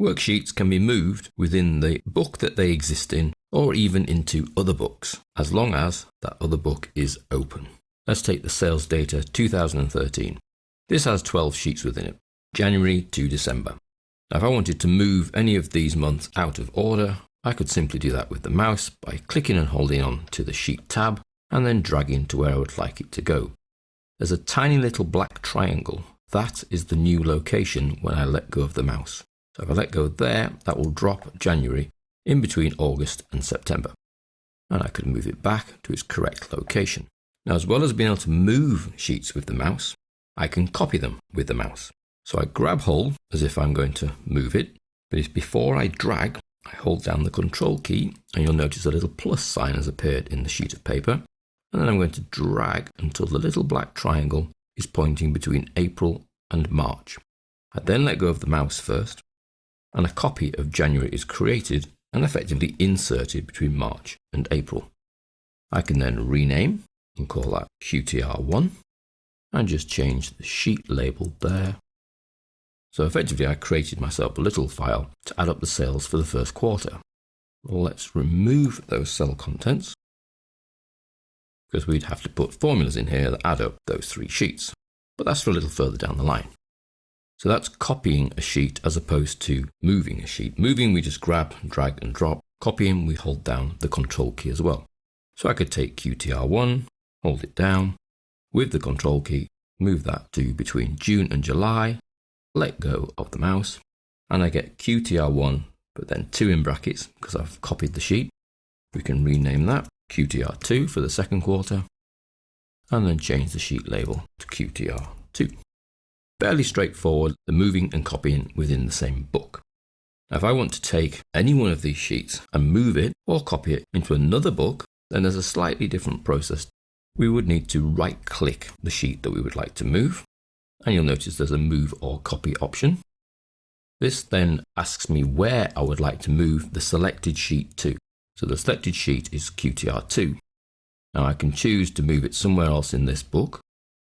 Worksheets can be moved within the book that they exist in, or even into other books, as long as that other book is open. Let's take the sales data 2013. This has 12 sheets within it, January to December. Now, if I wanted to move any of these months out of order, I could simply do that with the mouse by clicking and holding on to the Sheet tab and then dragging to where I would like it to go. There's a tiny little black triangle. That is the new location when I let go of the mouse. So if I let go there, that will drop January in between August and September. And I could move it back to its correct location. Now, as well as being able to move sheets with the mouse, I can copy them with the mouse. So I grab hold as if I'm going to move it, but if before I drag, I hold down the Control key and you'll notice a little plus sign has appeared in the sheet of paper. And then I'm going to drag until the little black triangle is pointing between April and March. I then let go of the mouse first, and a copy of January is created and effectively inserted between March and April. I can then rename and call that QTR1 and just change the sheet label there. So effectively I created myself a little file to add up the sales for the first quarter. Well, let's remove those cell contents because we'd have to put formulas in here that add up those 3 sheets. But that's for a little further down the line. So that's copying a sheet as opposed to moving a sheet. Moving, we just grab, drag and drop. Copying, we hold down the Control key as well. So I could take QTR1, hold it down, with the Control key, move that to between June and July, let go of the mouse, and I get QTR1, but then 2 in brackets because I've copied the sheet. We can rename that QTR2 for the second quarter, and then change the sheet label to QTR2. Fairly straightforward, the moving and copying within the same book. Now, if I want to take any one of these sheets and move it or copy it into another book, then there's a slightly different process. We would need to right-click the sheet that we would like to move, and you'll notice there's a move or copy option. This then asks me where I would like to move the selected sheet to. So the selected sheet is QTR2. Now I can choose to move it somewhere else in this book,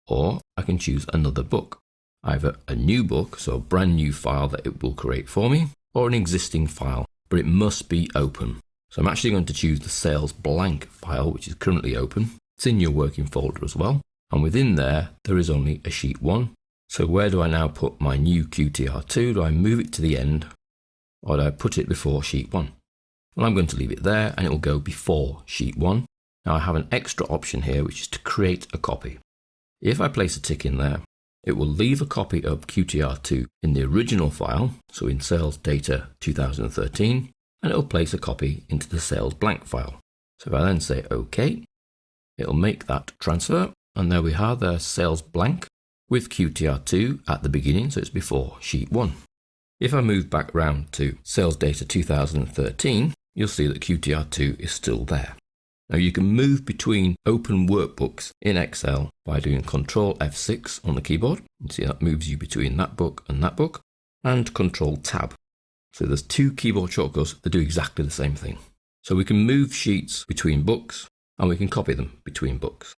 or I can choose another book. Either a new book, so a brand new file that it will create for me, or an existing file, but it must be open. So I'm actually going to choose the sales blank file, which is currently open. It's in your working folder as well. And within there is only a sheet 1. So where do I now put my new QTR2? Do I move it to the end, or do I put it before sheet 1? Well, I'm going to leave it there and it will go before sheet 1. Now I have an extra option here, which is to create a copy. If I place a tick in there, it will leave a copy of QTR2 in the original file, so in sales data 2013, and it will place a copy into the sales blank file. So if I then say OK, it will make that transfer, and there we have the sales blank with QTR2 at the beginning, so it's before sheet 1. If I move back round to sales data 2013, you'll see that QTR2 is still there. Now you can move between open workbooks in Excel by doing Control F6 on the keyboard. You see that moves you between that book, and Control Tab. So there's 2 keyboard shortcuts that do exactly the same thing. So we can move sheets between books and we can copy them between books.